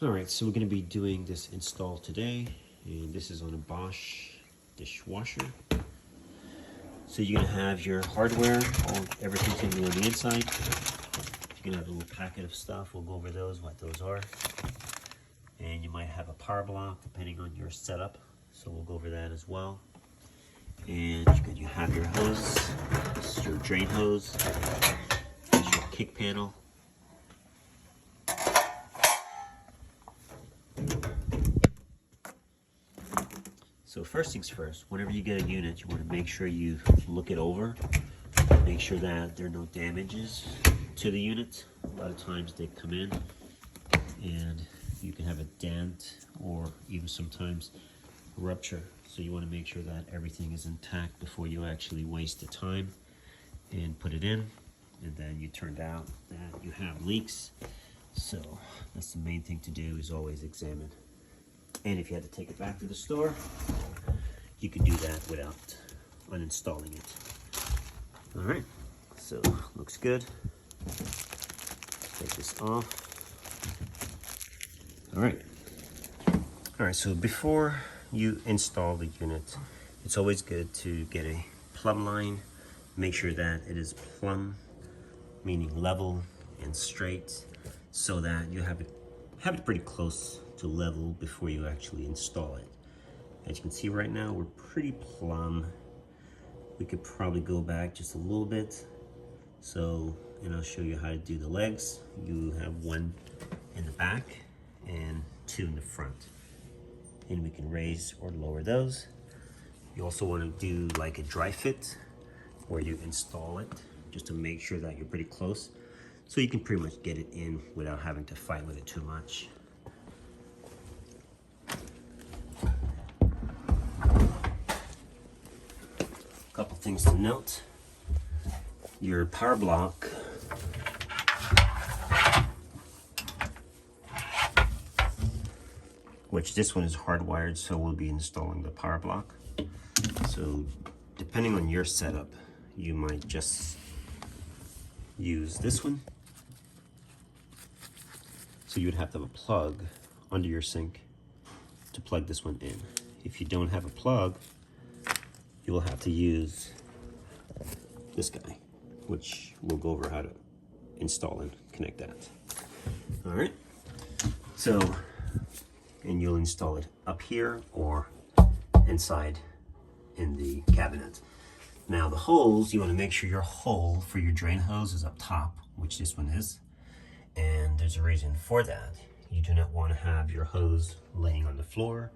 Alright, so we're going to be doing this install today, and this is on a Bosch dishwasher. So you're going to have your hardware, everything's going to be on the inside. You're going to have a little packet of stuff, we'll go over those, what those are. And you might have a power block depending on your setup, so we'll go over that as well. And you have your hose, this is your drain hose, this is your kick panel. So first things first, whenever you get a unit, you want to make sure you look it over. Make sure that there are no damages to the unit. A lot of times they come in and you can have a dent or even sometimes a rupture. So you want to make sure that everything is intact before you actually waste the time and put it in. And then you turned out that you have leaks. So that's the main thing to do, is always examine. And if you had to take it back to the store, you can do that without uninstalling it. All right, so looks good. Take this off. All right, so before you install the unit, it's always good to get a plumb line. Make sure that it is plumb, meaning level and straight, so that you have it pretty close to level before you actually install it. As you can see right now, we're pretty plumb. We could probably go back just a little bit. So, and I'll show you how to do the legs. You have one in the back and two in the front. And we can raise or lower those. You also want to do like a dry fit, where you install it just to make sure that you're pretty close. So you can pretty much get it in without having to fight with it too much. Couple things to note. Your power block which this one is hardwired, so we'll be installing the power block. So depending on your setup, you might just use this one. So you would have to have a plug under your sink to plug this one in. If you don't have a plug, you will have to use this guy, which we'll go over how to install and connect that. All right, so, and you'll install it up here or inside in the cabinet. Now the holes, you want to make sure your hole for your drain hose is up top, which this one is. And there's a reason for that. You do not want to have your hose laying on the floor,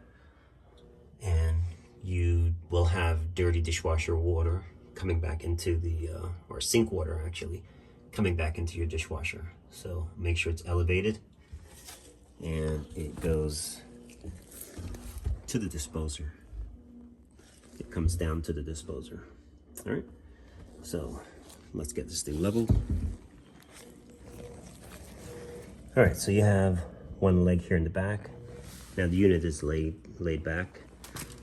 and you will have dirty dishwasher water coming back into the, or sink water actually, coming back into your dishwasher. So make sure it's elevated and it goes to the disposer. It comes down to the disposer. All right, so let's get this thing leveled. All right, so you have one leg here in the back. Now the unit is laid back,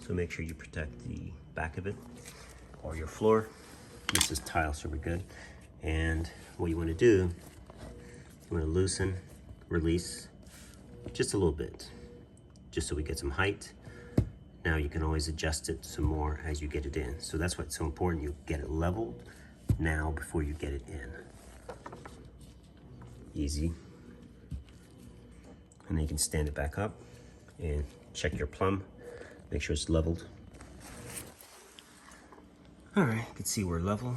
so make sure you protect the back of it or your floor. This is tile, so we're good. And what you want to do, you want to loosen, release just a little bit, just so we get some height. Now you can always adjust it some more as you get it in. So that's why it's so important you get it leveled now before you get it in. Easy. And then you can stand it back up and check your plumb. Make sure it's leveled. All right, you can see we're level.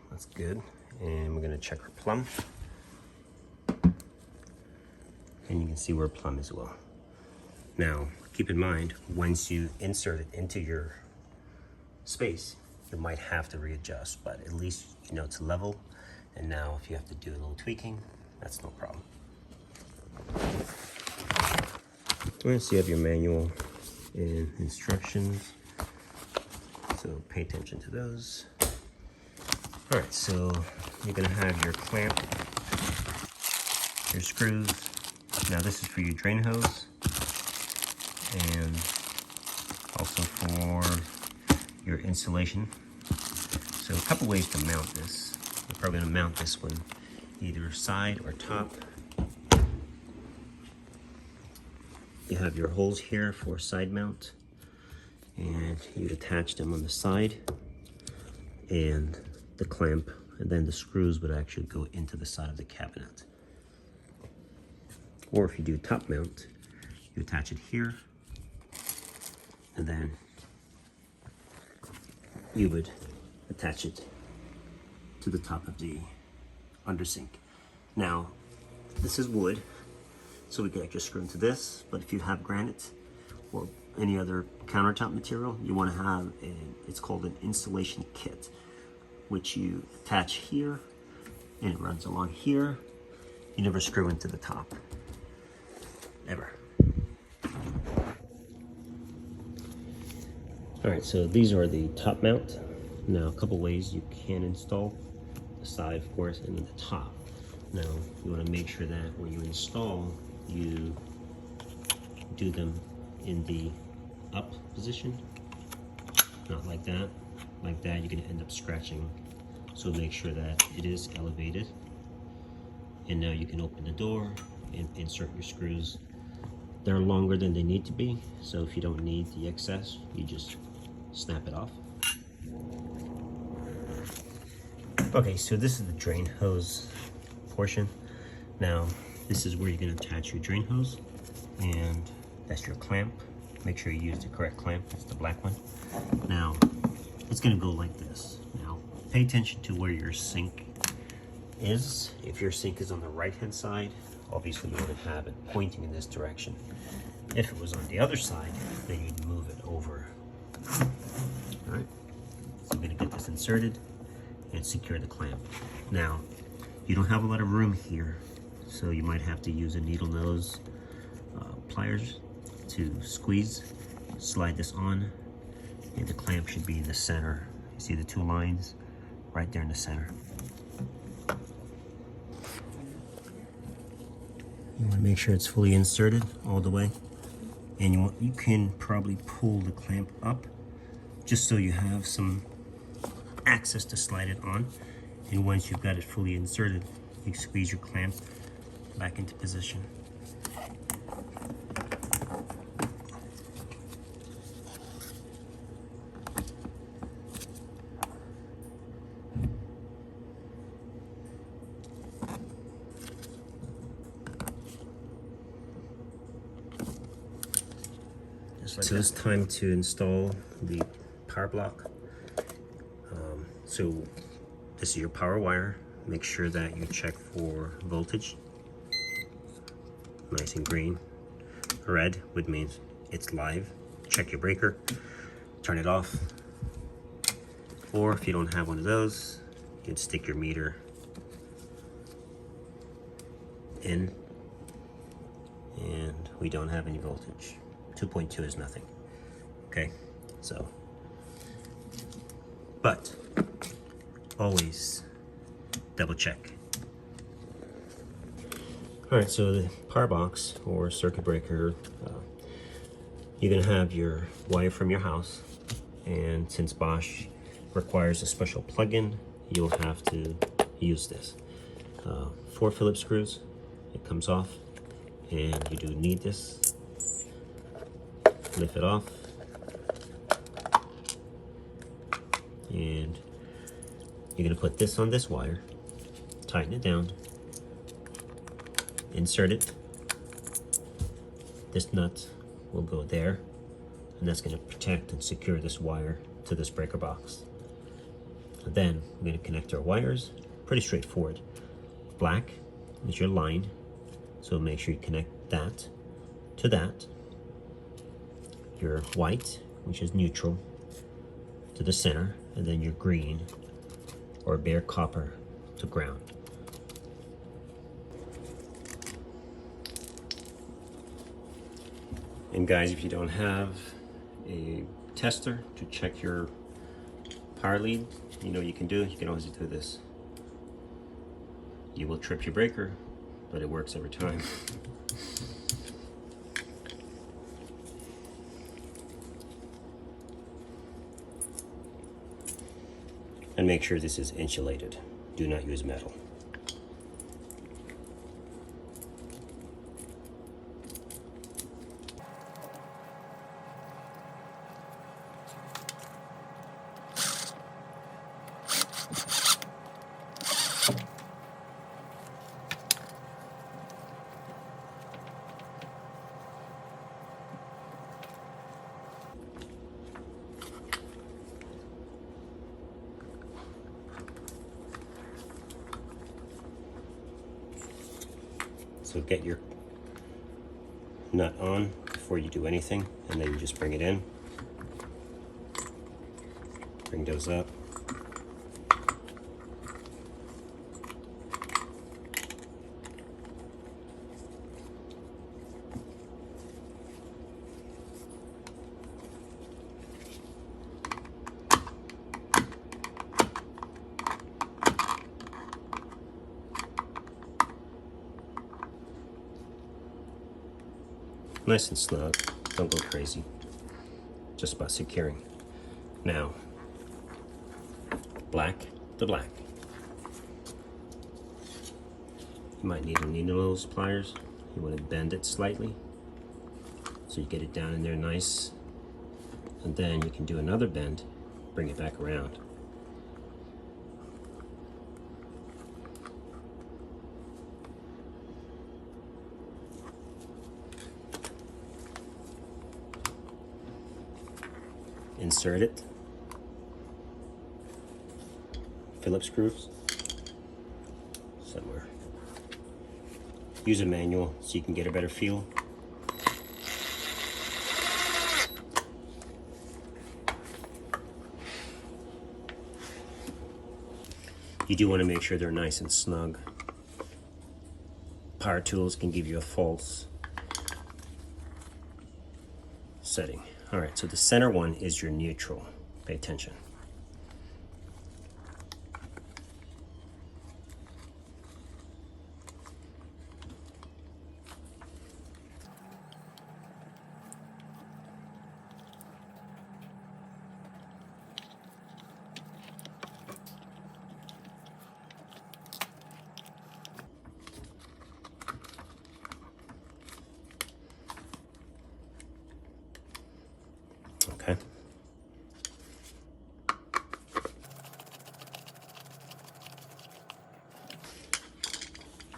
That's good. And we're gonna check our plumb. And you can see we're plumb as well. Now, keep in mind, once you insert it into your space, you might have to readjust, but at least you know it's level. And now if you have to do a little tweaking, that's no problem. All right, so you have your manual and instructions. So pay attention to those. All right, so you're gonna have your clamp, your screws. Now this is for your drain hose and also for your insulation. So a couple ways to mount this. We're probably gonna mount this one either side or top. you have your holes here for side mount, and you'd attach them on the side and the clamp, and then the screws would actually go into the side of the cabinet. Or if you do top mount, you attach it here, and then you would attach it to the top of the undersink. Now, this is wood, so we can actually screw into this, but if you have granite or any other countertop material, you want to have it's called an installation kit, which you attach here, and it runs along here. You never screw into the top, ever. All right, so these are the top mount. Now, a couple ways you can install the side, of course, and then the top. Now, you want to make sure that when you install, you do them in the up position, not like that. Like that, you're going to end up scratching. So make sure that it is elevated. And now you can open the door and insert your screws. They're longer than they need to be, so if you don't need the excess, you just snap it off. Okay, so this is the drain hose portion. Now, this is where you're going to attach your drain hose, and that's your clamp. Make sure you use the correct clamp. It's the black one. Now, it's going to go like this. Now, pay attention to where your sink is. If your sink is on the right-hand side, obviously you want to have it pointing in this direction. If it was on the other side, then you'd move it over. All right, so I'm going to get this inserted and secure the clamp. Now, you don't have a lot of room here, so you might have to use a needle nose pliers to squeeze, slide this on, and the clamp should be in the center. You see the two lines right there in the center. You want to make sure it's fully inserted all the way, and you can probably pull the clamp up just so you have some access to slide it on. And once you've got it fully inserted, you squeeze your clamp back into position. So it's time to install the power block. So this is your power wire. Make sure that you check for voltage. Nice and green. Red, which means it's live. Check your breaker, turn it off. Or if you don't have one of those, you can stick your meter in, and we don't have any voltage. 2.2 is nothing. Okay, so, but always double check. All right, so the power box or circuit breaker, you're gonna have your wire from your house, and since Bosch requires a special plug-in, you'll have to use this. 4 Phillips screws, it comes off, and you do need this. Lift it off, and you're going to put this on this wire, tighten it down, insert it. This nut will go there, and that's going to protect and secure this wire to this breaker box. And then we're going to connect our wires. Pretty straightforward. Black is your line, so make sure you connect that to that. Your white, which is neutral, to the center, and then your green or bare copper to ground. And guys, if you don't have a tester to check your power lead, you know what you can do? You can always do this. You will trip your breaker, but it works every time. And make sure this is insulated. Do not use metal. So get your nut on before you do anything, and then you just bring it in. Bring those up. Nice and snug, don't go crazy. Just about securing. Now, black to black. You might need those pliers. You want to bend it slightly so you get it down in there nice. And then you can do another bend, bring it back around. Insert it. Phillips screws somewhere. Use a manual so you can get a better feel. You do want to make sure they're nice and snug. Power tools can give you a false setting. All right, so the center one is your neutral. Pay attention. Okay.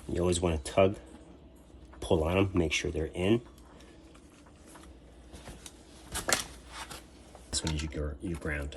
You always want to tug, pull on them, make sure they're in. This one is your ground.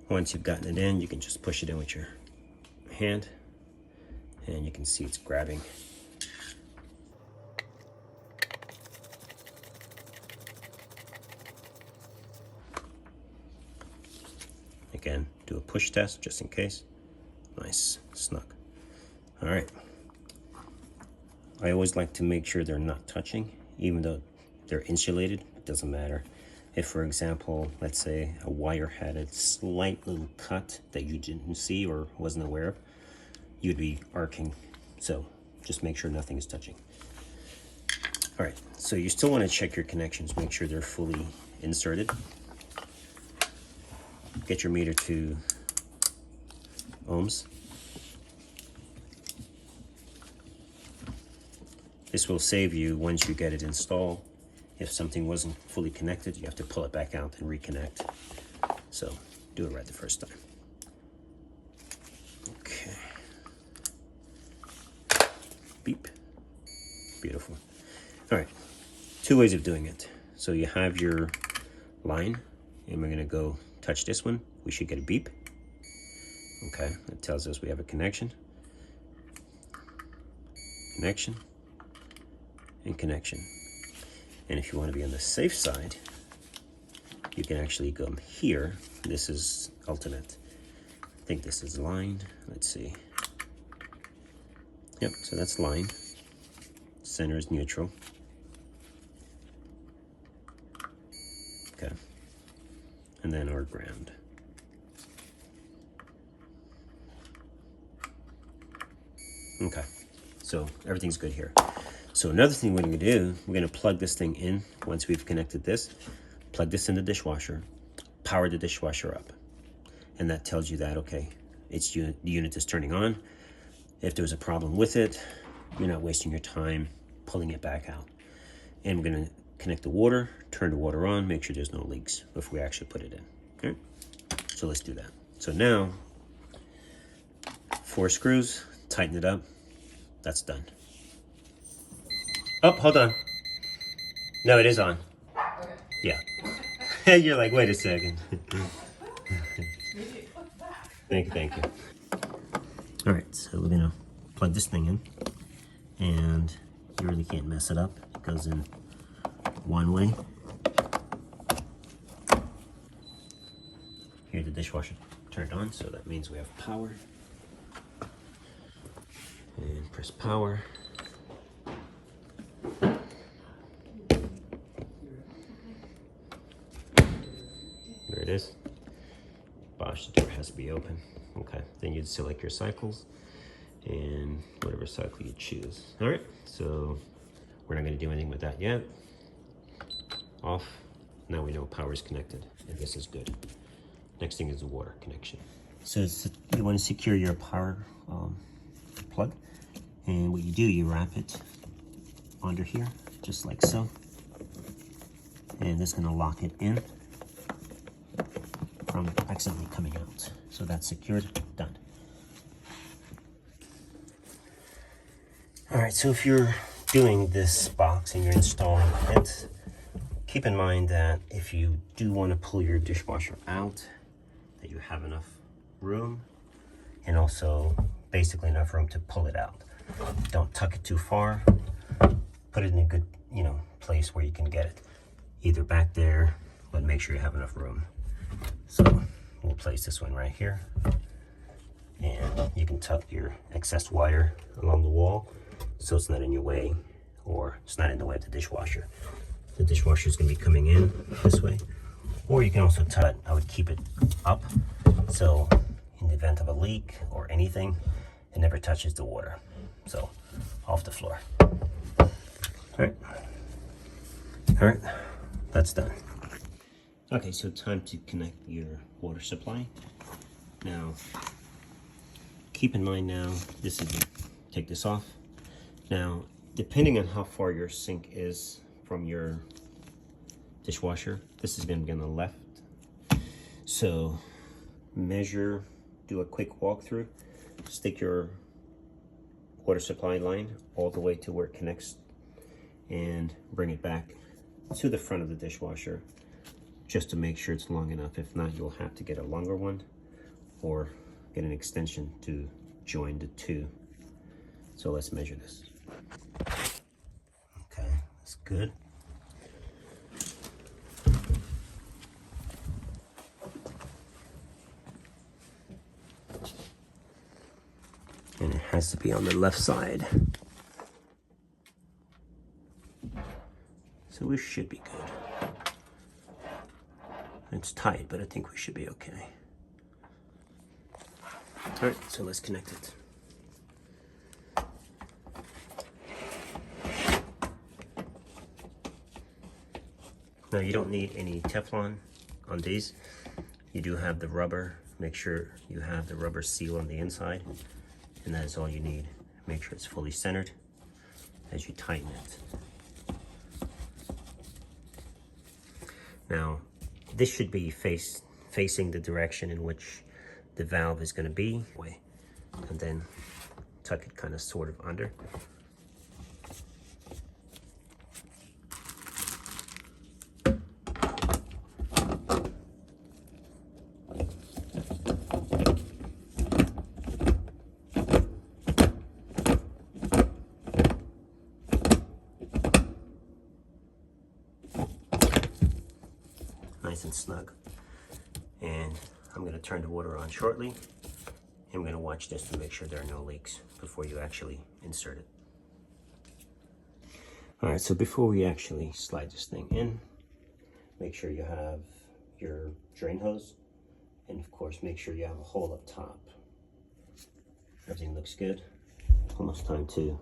Once you've gotten it in, you can just push it in with your hand, and you can see it's grabbing. Again, do a push test just in case. Nice, snug. All right. I always like to make sure they're not touching, even though they're insulated, it doesn't matter. If, for example, let's say a wire had a slight little cut that you didn't see or wasn't aware of, you'd be arcing. So just make sure nothing is touching. All right, so you still want to check your connections, make sure they're fully inserted. Get your meter to ohms. This will save you once you get it installed. If something wasn't fully connected, you have to pull it back out and reconnect. So do it right the first time. Okay. Beep. Beautiful. All right, 2 ways of doing it. So you have your line, and we're gonna go touch this one. We should get a beep. Okay, that tells us we have a connection. Connection. And connection. And if you want to be on the safe side, you can actually go here. This is alternate. I think this is line. Let's see. Yep, so that's line. Center is neutral. Okay. And then our ground. Okay, so everything's good here. So another thing we're gonna do, we're gonna plug this thing in. Once we've connected this, plug this in the dishwasher, power the dishwasher up. And that tells you that, okay, the unit is turning on. If there's a problem with it, you're not wasting your time pulling it back out. And we're gonna connect the water, turn the water on, make sure there's no leaks before we actually put it in, okay? So let's do that. So now, 4 screws, tighten it up, that's done. Oh, hold on. No, it is on. Okay. Yeah. You're like, wait a second. Thank you. All right, so we're gonna plug this thing in, and you really can't mess it up. It goes in one way. Here, the dishwasher turned on, so that means we have power. And press power. There it is. Bosch, the door has to be open. Okay, then you'd select your cycles and whatever cycle you choose. All right, so we're not going to do anything with that yet. Off. Now we know power is connected, and this is good. Next thing is the water connection. So you want to secure your power plug, and what you do, you wrap it under here, just like so, and this is going to lock it in from accidentally coming out. So that's secured, done. All right, so if you're doing this box and you're installing it, keep in mind that if you do want to pull your dishwasher out, that you have enough room and also basically enough room to pull it out. Don't tuck it too far. Put it in a good, place where you can get it. Either back there, but make sure you have enough room. So we'll place this one right here, and you can tuck your excess wire along the wall so it's not in your way, or it's not in the way of the dishwasher. The dishwasher is going to be coming in this way, or you can also tuck it. I would keep it up, so in the event of a leak or anything, it never touches the water. So off the floor. All right, that's done. Okay, so time to connect your water supply. Now, keep in mind now, take this off. Now, depending on how far your sink is from your dishwasher, this is gonna be on the left. So, measure, do a quick walkthrough, stick your water supply line all the way to where it connects, and bring it back to the front of the dishwasher, just to make sure it's long enough. If not, you'll have to get a longer one or get an extension to join the two. So let's measure this. Okay, that's good. And it has to be on the left side. So we should be good. It's tight, but I think we should be okay. All right, so let's connect it. Now you don't need any Teflon on these. You do have the rubber. Make sure you have the rubber seal on the inside, and that is all you need. Make sure it's fully centered as you tighten it. Now, this should be facing the direction in which the valve is going to be, and then tuck it kind of sort of under. Nice and snug. And I'm going to turn the water on shortly. I'm going to watch this to make sure there are no leaks before you actually insert it. All right, so before we actually slide this thing in, make sure you have your drain hose, and of course make sure you have a hole up top. Everything looks good. almost time to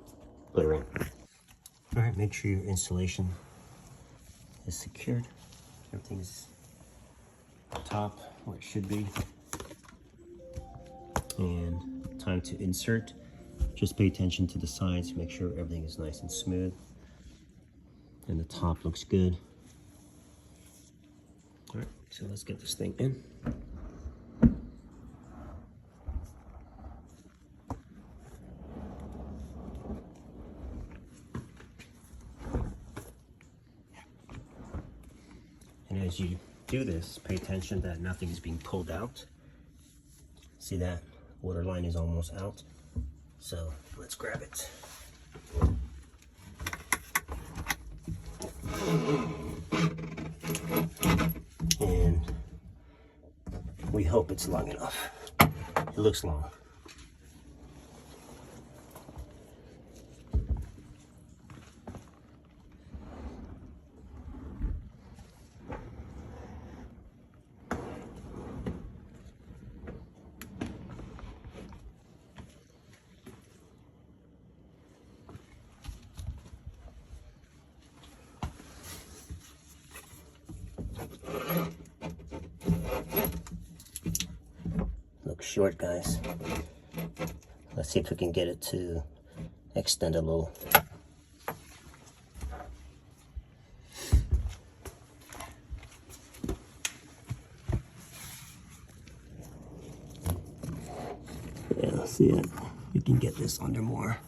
put her in. All right, make sure your installation is secured. Everything's top where it should be. And time to insert. Just pay attention to the sides, make sure everything is nice and smooth. And the top looks good. All right, so let's get this thing in. And as you do this, pay attention that nothing is being pulled out. See that? Water line is almost out. So let's grab it. And we hope it's long enough. It looks long. Looks short, guys. Let's see if we can get it to extend a little. Yeah, see it? You can get this under more.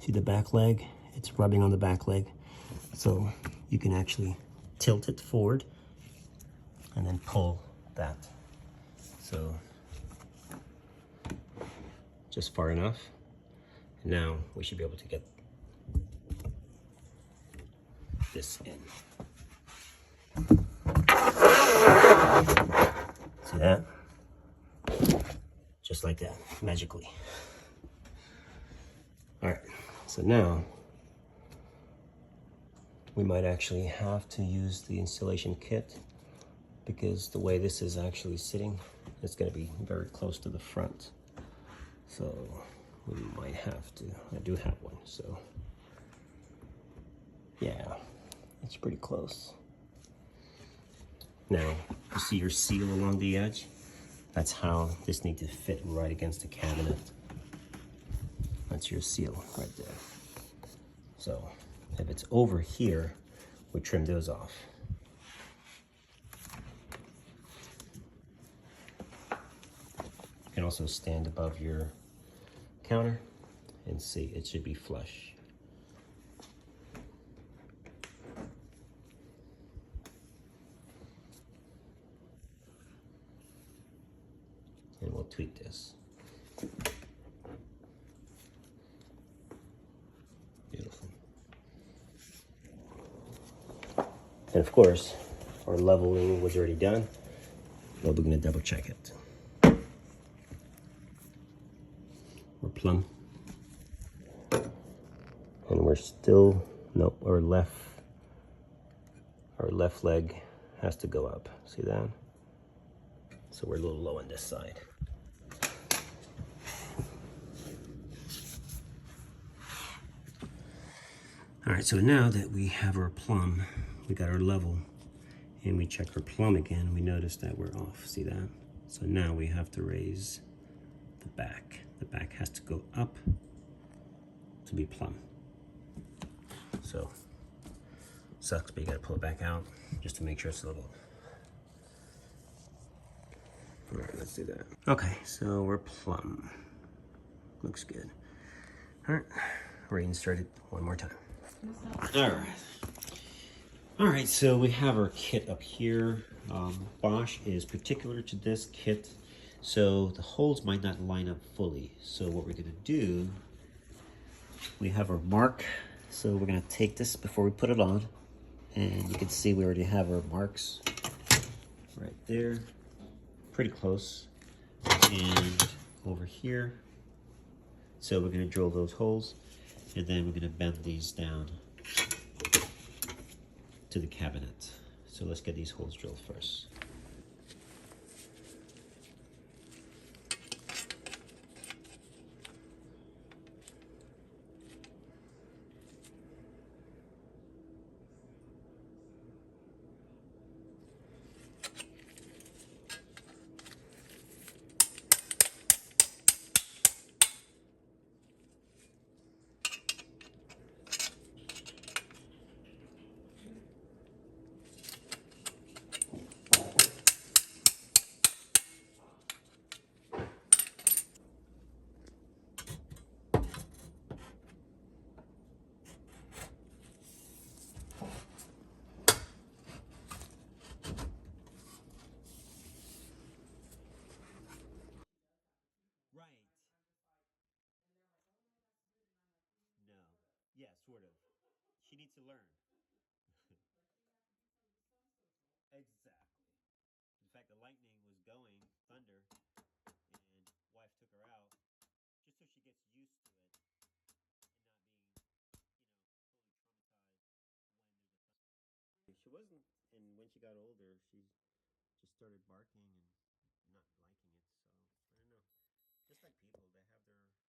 See the back leg? It's rubbing on the back leg. So you can actually tilt it forward and then pull that. So just far enough. Now we should be able to get this in. See that? Just like that, magically. All right, so now we might actually have to use the installation kit, because the way this is actually sitting, it's going to be very close to the front. So we might have to. I do have one, so yeah, it's pretty close. Now, you see your seal along the edge? That's how this needs to fit right against the cabinet. That's your seal right there. So if it's over here, we trim those off. You can also stand above your counter and see it should be flush. And we'll tweak this. Beautiful. And of course, our leveling was already done, but we're going to double check it. We're plumb. And we're still, no, our left leg has to go up. See that? So we're a little low on this side. All right, so now that we have our plumb, we got our level, and we check our plumb again, we notice that we're off. See that? So now we have to raise the back. The back has to go up to be plumb. So, sucks, but you gotta pull it back out just to make sure it's level. All right, let's do that. Okay, so we're plumb. Looks good. All right, reinsert it one more time. All right, so we have our kit up here. Bosch is particular to this kit, so the holes might not line up fully. So what we're gonna do, we have our mark. So we're gonna take this before we put it on, and you can see we already have our marks right there, pretty close, and over here. So we're gonna drill those holes, and then we're gonna bend these down to the cabinet. So let's get these holes drilled first. Yeah, sort of. She needs to learn. Exactly. In fact, the lightning was going, thunder, and wife took her out just so she gets used to it and not being, totally traumatized when there's a thunder. She wasn't, and when she got older, she just started barking and not liking it. So I don't know. Just like people, they have their, you know.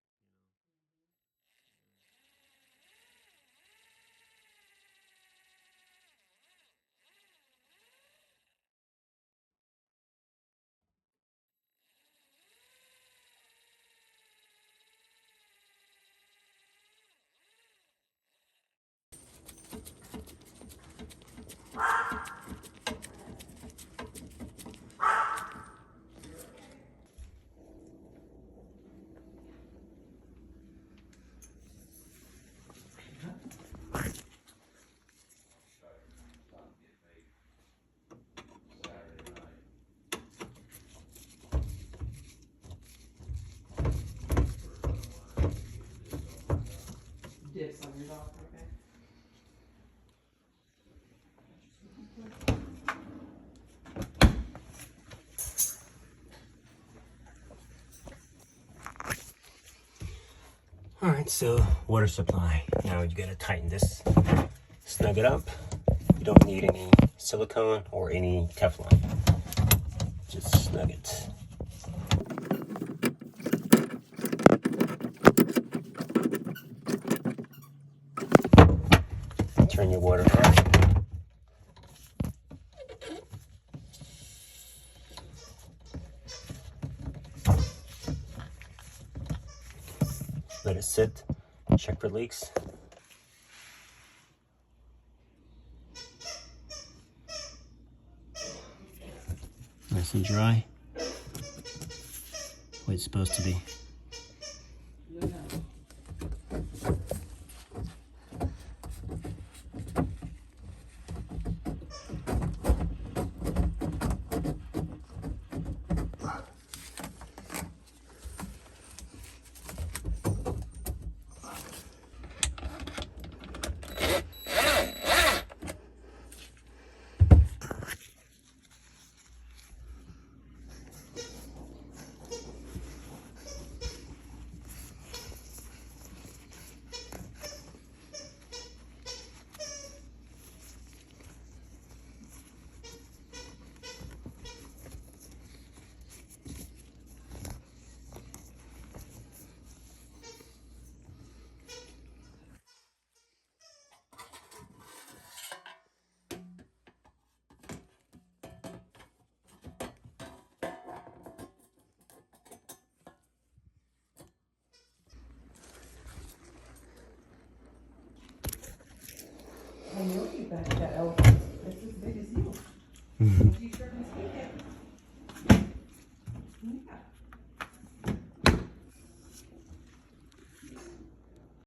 Dips on your dog, okay? All right, so water supply. Now you gotta tighten this, snug it up. You don't need any silicone or any Teflon. Just snug it. Turn your water up. Let it sit. Check for leaks. Nice and dry. The way it's supposed to be.